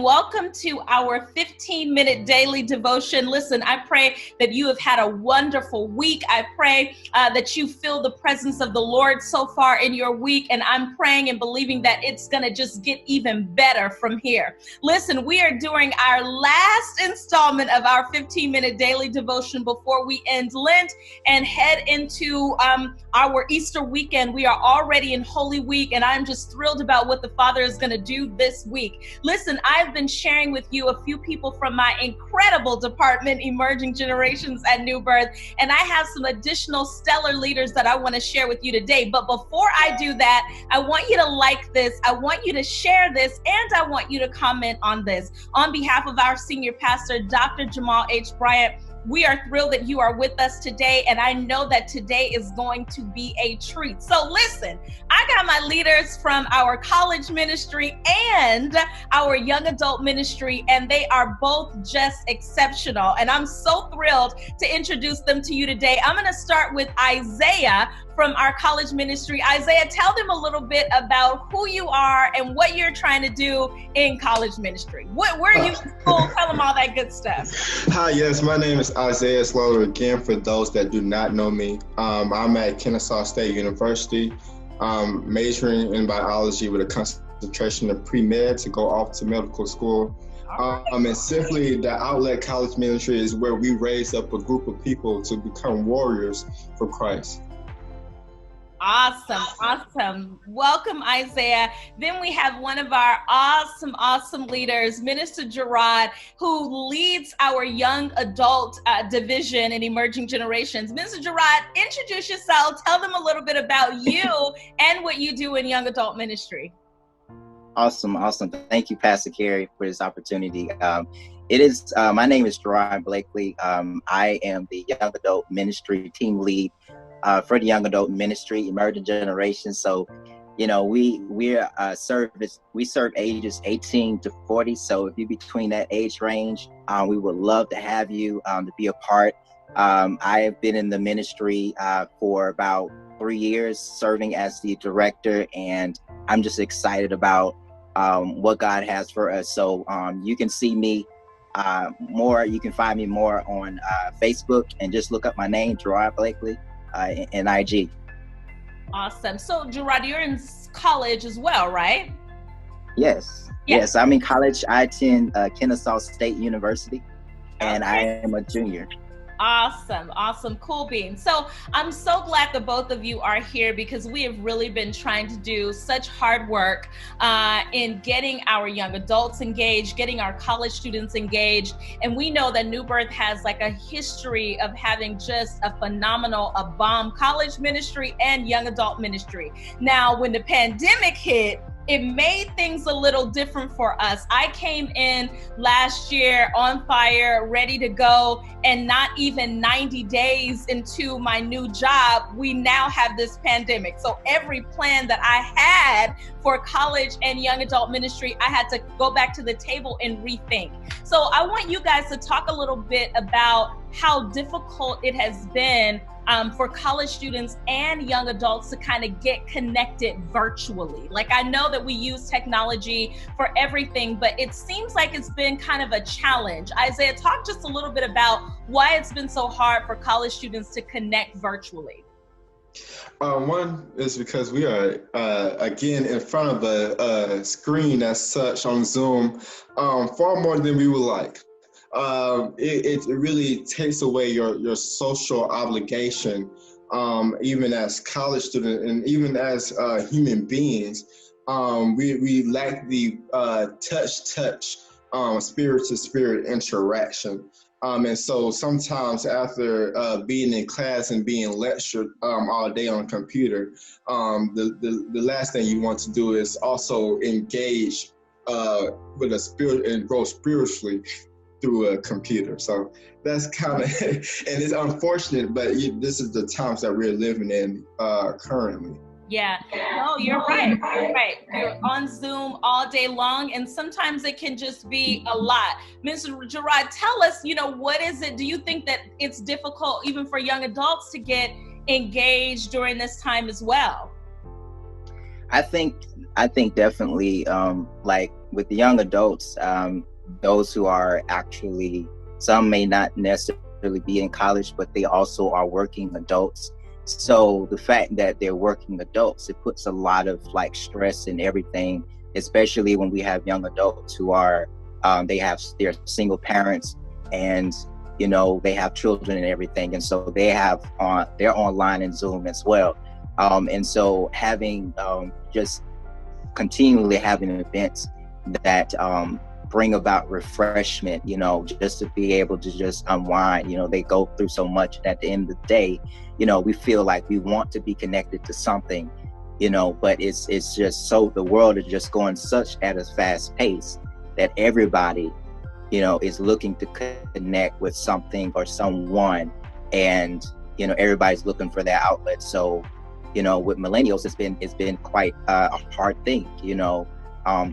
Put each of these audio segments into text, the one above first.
welcome to our 15-minute daily devotion. Listen, I pray that you have had a wonderful week. I pray that you feel the presence of the Lord so far in your week, and I'm praying and believing that it's going to just get even better from here. Listen, we are doing our last installment of our 15-minute daily devotion before we end Lent and head into our Easter weekend. We are already in Holy Week, and I'm just thrilled about what the Father is going to do this week. Listen, I've been sharing with you a few people from my incredible department, Emerging Generations at New Birth, and I have some additional stellar leaders that I want to share with you today. But before I do that, I want you to like this, I want you to share this, and I want you to comment on this. On behalf of our senior pastor, Dr. Jamal H. Bryant, we are thrilled that you are with us today, and I know that today is going to be a treat. So listen, I got my leaders from our college ministry and our young adult ministry, and they are both just exceptional, and I'm so thrilled to introduce them to you today. I'm going to start with Isaiah from our college ministry. Isaiah, tell them a little bit about who you are and what you're trying to do in college ministry. Where are you in school? Tell them all that good stuff. Hi, yes, my name is Isaiah Slaughter. Again, for those that do not know me, I'm at Kennesaw State University, majoring in biology with a concentration of pre-med to go off to medical school. And simply the Outlet College Ministry is where we raise up a group of people to become warriors for Christ. Awesome. Welcome, Isaiah. Then we have one of our awesome leaders, Minister Gerard, who leads our young adult division in Emerging Generations. Minister Gerard, introduce yourself. Tell them a little bit about you and what you do in young adult ministry. Awesome. Thank you, Pastor Karri, for this opportunity. My name is Gerard Blakely. I am the young adult ministry team lead for the young adult ministry, Emerging Generations. So, we serve ages 18 to 40. So if you're between that age range, we would love to have you to be a part. I have been in the ministry for about 3 years, serving as the director, and I'm just excited about what God has for us. So you can see me more. You can find me more on Facebook and just look up my name, Gerard Blakely. In IG. Awesome. So Gerard, you're in college as well, right? Yes. I'm in college. I attend Kennesaw State University, and I am a junior. Awesome. Cool beans. So I'm so glad that both of you are here, because we have really been trying to do such hard work in getting our young adults engaged, getting our college students engaged. And we know that New Birth has like a history of having just a phenomenal, a bomb college ministry and young adult ministry. Now, when the pandemic hit, it made things a little different for us. I came in last year on fire, ready to go, and not even 90 days into my new job, we now have this pandemic. So every plan that I had for college and young adult ministry, I had to go back to the table and rethink. So I want you guys to talk a little bit about how difficult it has been for college students and young adults to kind of get connected virtually. Like, I know that we use technology for everything, but it seems like it's been kind of a challenge. Isaiah, talk just a little bit about why it's been so hard for college students to connect virtually. One is because we are, again, in front of a screen as such on Zoom, far more than we would like. It really takes away your social obligation, even as college students and even as human beings. We lack the touch, spirit-to-spirit interaction. And so sometimes after being in class and being lectured all day on a computer, the last thing you want to do is also engage with a spirit and grow spiritually through a computer. So that's kind of, and it's unfortunate, but this is the times that we're living in currently. Yeah, no, you're right. You're on Zoom all day long, and sometimes it can just be a lot. Mr. Gerard, tell us, what is it? Do you think that it's difficult even for young adults to get engaged during this time as well? I think definitely, like with the young adults, those who are actually, some may not necessarily be in college, but they also are working adults. So the fact that they're working adults, it puts a lot of like stress and everything, especially when we have young adults who are, they're single parents, and you know, they have children and everything, and so they're online in Zoom as well. And so having just continually having events that bring about refreshment, you know, just to be able to just unwind. You know, they go through so much, and at the end of the day, you know, we feel like we want to be connected to something, you know, but it's just so, the world is just going such at a fast pace that everybody, you know, is looking to connect with something or someone, and you know, everybody's looking for their outlet. So, you know, with millennials, it's been quite a hard thing, you know,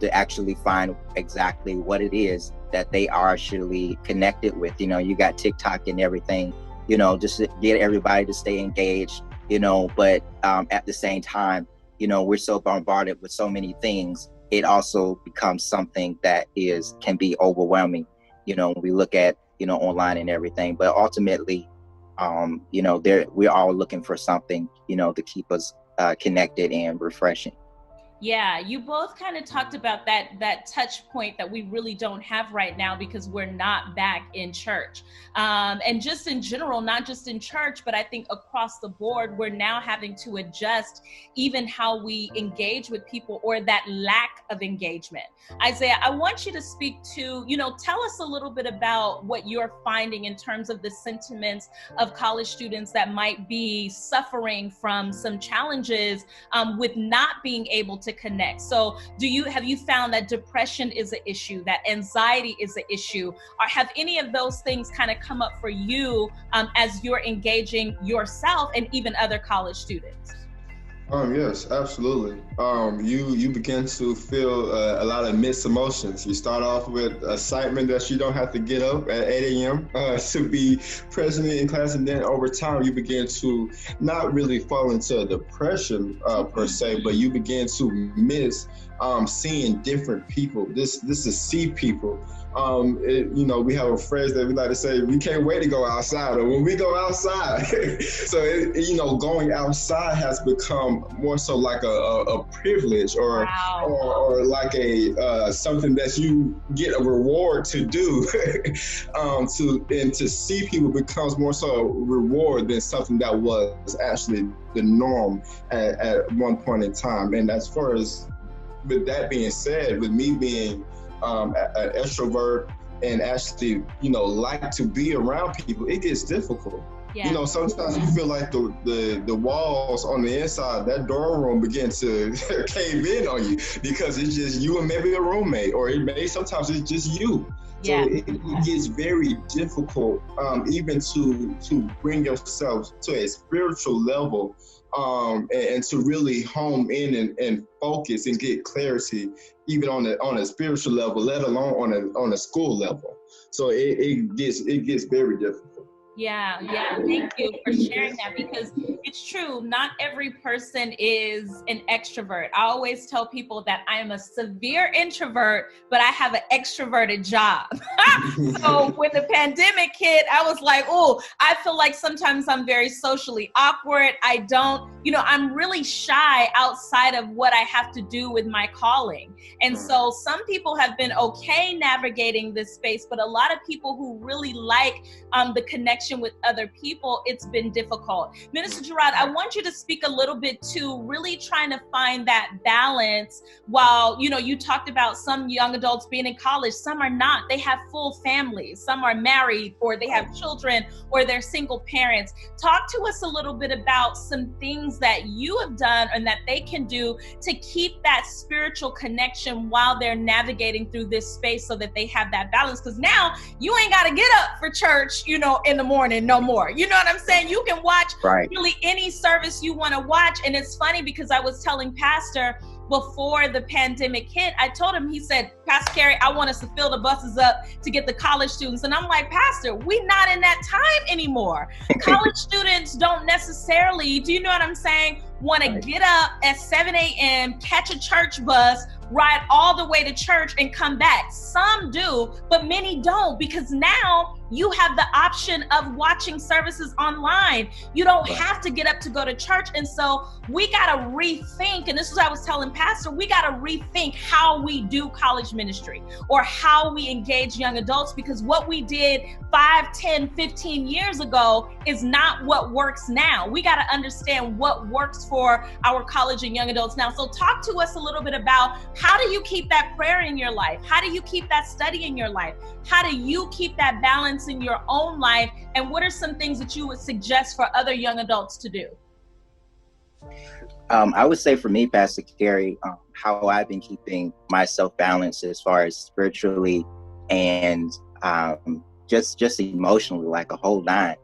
to actually find exactly what it is that they are actually connected with. You know, you got TikTok and everything, you know, just to get everybody to stay engaged, you know, but at the same time, you know, we're so bombarded with so many things, it also becomes something that can be overwhelming, you know, when we look at, you know, online and everything. But ultimately, you know, we're all looking for something, you know, to keep us connected and refreshing. Yeah, you both kind of talked about that touch point that we really don't have right now because we're not back in church. And just in general, not just in church, but I think across the board, we're now having to adjust even how we engage with people, or that lack of engagement. Isaiah, I want you to speak to, you know, tell us a little bit about what you're finding in terms of the sentiments of college students that might be suffering from some challenges with not being able to connect. So have you found that depression is an issue, that anxiety is an issue, or have any of those things kind of come up for you as you're engaging yourself and even other college students? Yes, absolutely. You begin to feel a lot of mixed emotions. You start off with excitement that you don't have to get up at 8 a.m. To be present in class, and then over time you begin to not really fall into depression per se, but you begin to miss seeing different people. This is see people. You know, we have a phrase that we like to say, we can't wait to go outside, or when we go outside. So, you know, going outside has become more so like a privilege, or Wow. or like a something that you get a reward to do. To see people becomes more so a reward than something that was actually the norm at one point in time. And as far as, with that being said, with me being an extrovert and actually, you know, like to be around people, it gets difficult. Yeah. You know, sometimes you feel like the walls on the inside, that dorm room begin to cave in on you because it's just you and maybe a roommate, or sometimes it's just you. Yeah. So it gets very difficult even to bring yourself to a spiritual level and to really home in and focus and get clarity even on a spiritual level, let alone on a school level. So it gets very difficult. Yeah. Thank you for sharing that, because it's true. Not every person is an extrovert. I always tell people that I am a severe introvert, but I have an extroverted job. So when the pandemic hit, I was like, oh, I feel like sometimes I'm very socially awkward. I'm really shy outside of what I have to do with my calling. And so some people have been okay navigating this space, but a lot of people who really like the connection with other people, it's been difficult. Minister Gerard, I want you to speak a little bit to really trying to find that balance while, you know, you talked about some young adults being in college, some are not. They have full families, some are married, or they have children, or they're single parents. Talk to us a little bit about some things that you have done and that they can do to keep that spiritual connection while they're navigating through this space so that they have that balance. Because now you ain't got to get up for church, you know, in the morning no more. You know what I'm saying? You can watch really any service you want to watch. And it's funny because I was telling Pastor before the pandemic hit, I told him, he said, Pastor Karri, I want us to fill the buses up to get the college students. And I'm like, Pastor, we're not in that time anymore. College students don't necessarily, do you know what I'm saying, want to get up at 7 a.m., catch a church bus, ride all the way to church and come back. Some do, but many don't, because now you have the option of watching services online. You don't have to get up to go to church. And so we got to rethink, and this is what I was telling Pastor, we got to rethink how we do college ministry or how we engage young adults, because what we did 5, 10, 15 years ago is not what works now. We got to understand what works for our college and young adults now. So talk to us a little bit about, how do you keep that prayer in your life? How do you keep that study in your life? How do you keep that balance in your own life? And what are some things that you would suggest for other young adults to do? I would say for me, Pastor Karri, how I've been keeping myself balanced as far as spiritually and just emotionally, like a whole nine.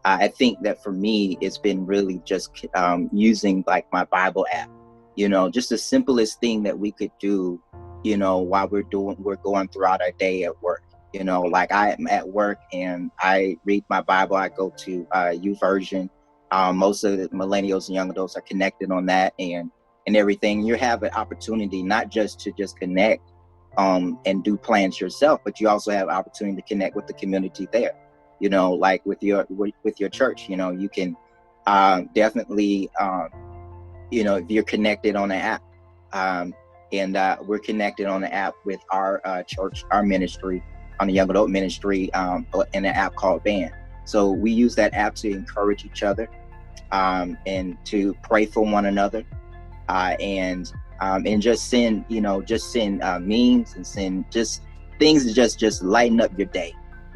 I think that for me, it's been really just using like my Bible app, you know, just the simplest thing that we could do, you know, while we're going throughout our day at work. You know, like I am at work and I read my Bible. I go to YouVersion. Most of the millennials and young adults are connected on that and everything. You have an opportunity not just to just connect and do plans yourself, but you also have an opportunity to connect with the community there. You know, like with your church, you know, you can definitely, you know, if you're connected on the app, and we're connected on the app with our church, our ministry, on the young adult ministry, in an app called Band. So we use that app to encourage each other and to pray for one another, and just send, you know, memes and send just things to just lighten up your day.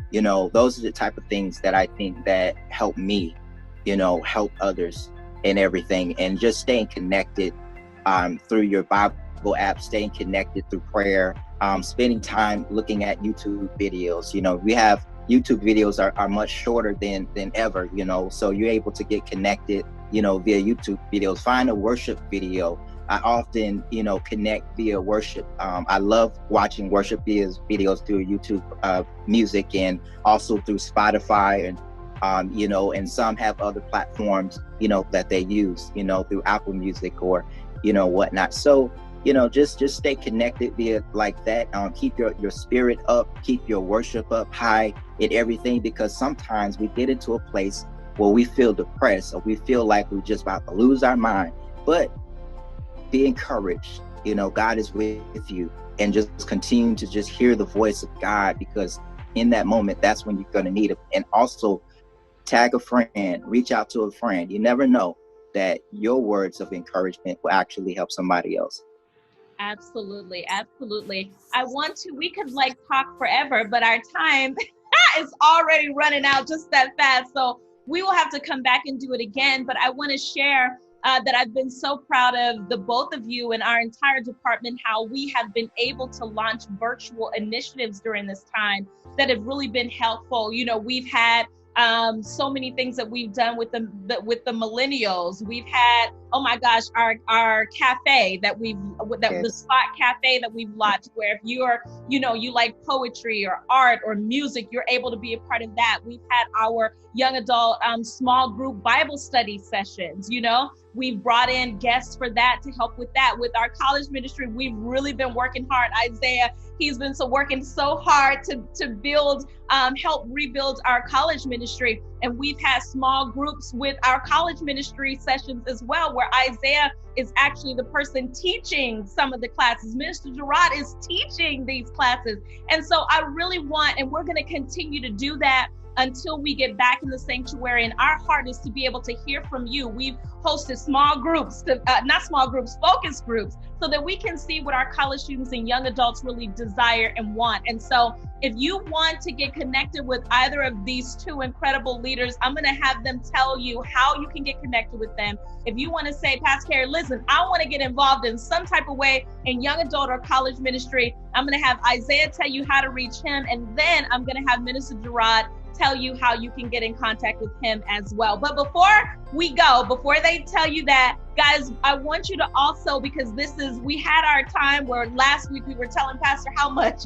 You know, those are the type of things that I think that help me, you know, help others and everything, and just staying connected through your Bible app, staying connected through prayer, spending time looking at YouTube videos. You know, we have YouTube videos are much shorter than ever, you know, so you're able to get connected, you know, via YouTube videos. Find a worship video. I often, you know, connect via worship. I love watching worship videos through YouTube music, and also through Spotify, and you know, and some have other platforms, you know, that they use, you know, through Apple Music or, you know, whatnot. So, you know, just stay connected via like that. Keep your spirit up, keep your worship up high in everything, because sometimes we get into a place where we feel depressed or we feel like we're just about to lose our mind. But be encouraged. You know, God is with you, and just continue to just hear the voice of God, because in that moment, that's when you're going to need it. And also tag a friend, reach out to a friend. You never know that your words of encouragement will actually help somebody else. Absolutely. Absolutely. We could like talk forever, but our time is already running out just that fast. So we will have to come back and do it again. But I want to share that I've been so proud of the both of you and our entire department, how we have been able to launch virtual initiatives during this time that have really been helpful. You know, we've had so many things that we've done with the millennials. We've had, oh my gosh, our cafe the Spot Cafe that we've launched, where if you're, you know, you like poetry or art or music, you're able to be a part of that. We've had our young adult small group Bible study sessions. You know, we've brought in guests for that to help with that. With our college ministry, we've really been working hard. Isaiah, he's been working so hard to build, help rebuild our college ministry. And we've had small groups with our college ministry sessions as well, where Isaiah is actually the person teaching some of the classes. Minister Gerard is teaching these classes. And so I really want, and we're going to continue to do that until we get back in the sanctuary. And our heart is to be able to hear from you. We've hosted small groups, focus groups, so that we can see what our college students and young adults really desire and want. And so if you want to get connected with either of these two incredible leaders, I'm going to have them tell you how you can get connected with them. If you want to say, Pastor Karri, listen, I want to get involved in some type of way in young adult or college ministry, I'm going to have Isaiah tell you how to reach him. And then I'm going to have Minister Gerard tell you how you can get in contact with him as well. But before they tell you that, guys, I want you to also, because we had our time where last week we were telling Pastor how much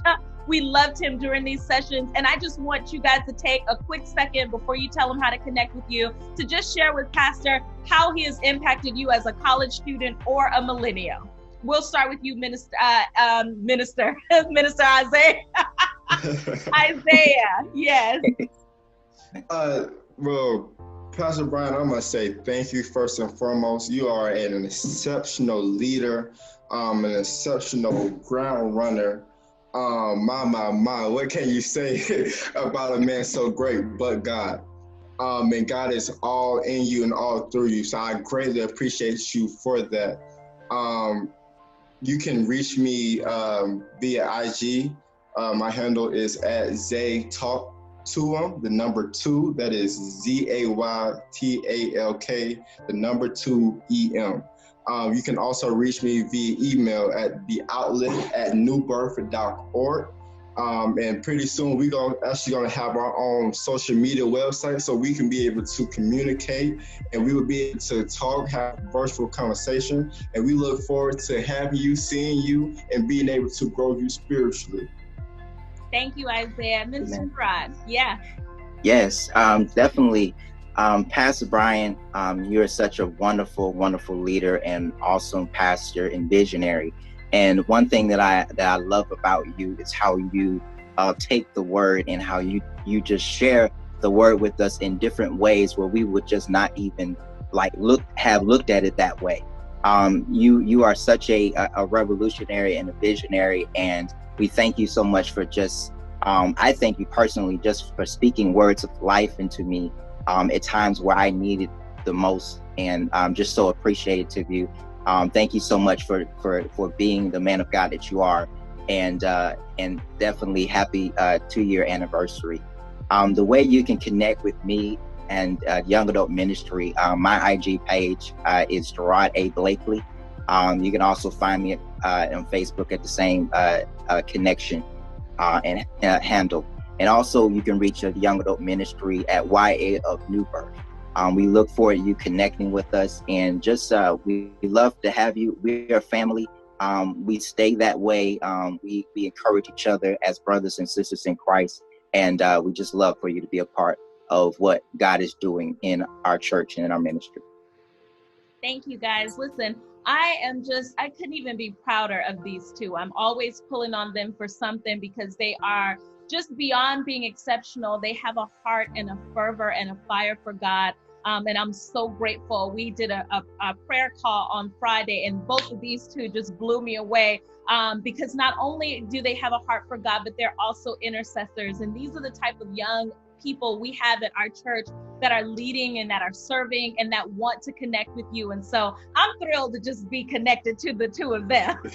we loved him during these sessions. And I just want you guys to take a quick second before you tell him how to connect with you, to just share with Pastor how he has impacted you as a college student or a millennial. we'll start with you, Minister Minister Isaiah. Isaiah, yes. Well, Pastor Bryant, I must say thank you first and foremost. You are an exceptional leader, an exceptional ground runner. My, what can you say about a man so great but God? And God is all in you and all through you. So I greatly appreciate you for that. You can reach me via IG. My handle is at ZayTalk2, the number 2, that is ZAYTALK, the number 2EM. You can also reach me via email at theoutlet@newbirth.org. And pretty soon we're actually gonna have our own social media website so we can be able to communicate and we will be able to talk, have virtual conversation. And we look forward to having you, seeing you, and being able to grow you spiritually. Thank you, Isaiah. Minister Gerard, yeah. Yes, definitely. Pastor Bryant, you're such a wonderful, wonderful leader and awesome pastor and visionary. And one thing that I love about you is how you take the word and how you just share the word with us in different ways where we would just not even have looked at it that way. You are such a revolutionary and a visionary, and we thank you so much for just, I thank you personally just for speaking words of life into me at times where I needed the most, and I'm just so appreciative of you. Thank you so much for being the man of God that you are, and definitely happy 2-year anniversary. The way you can connect with me and Young Adult Ministry, my IG page is Gerard A. Blakely. You can also find me on Facebook at the same connection and handle. And also you can reach the Young Adult Ministry at YA of New Birth. We look forward to you connecting with us, and just we love to have you. We're a family. We stay that way. We encourage each other as brothers and sisters in Christ, and we just love for you to be a part of what God is doing in our church and in our ministry. Thank you, guys. Listen, I couldn't even be prouder of these two. I'm always pulling on them for something because they are just beyond being exceptional. They have a heart and a fervor and a fire for God. And I'm so grateful. We did a prayer call on Friday, and both of these two just blew me away because not only do they have a heart for God, but they're also intercessors. And these are the type of young people we have at our church that are leading and that are serving and that want to connect with you. And so I'm thrilled to just be connected to the two of them. They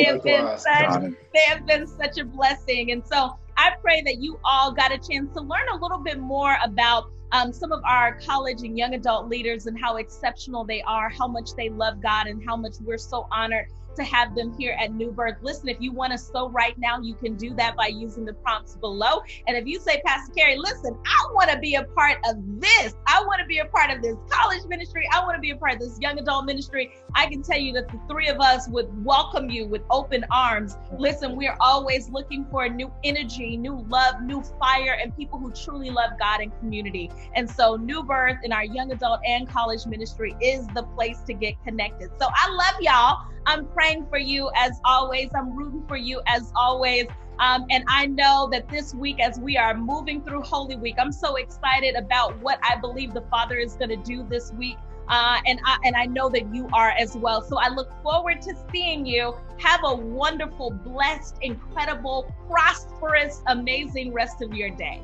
have been such a blessing. And so I pray that you all got a chance to learn a little bit more about some of our college and young adult leaders and how exceptional they are, how much they love God, and how much we're so honored to have them here at New Birth. Listen, if you want to sow right now, you can do that by using the prompts below. And if you say, Pastor Karri, listen, I want to be a part of this. I want to be a part of this college ministry. I want to be a part of this young adult ministry. I can tell you that the three of us would welcome you with open arms. Listen, we're always looking for new energy, new love, new fire, and people who truly love God and community. And so New Birth in our young adult and college ministry is the place to get connected. So I love y'all. I'm praying for you as always. I'm rooting for you as always. And I know that this week, as we are moving through Holy Week, I'm so excited about what I believe the Father is going to do this week. And I know that you are as well. So I look forward to seeing you. Have a wonderful, blessed, incredible, prosperous, amazing rest of your day.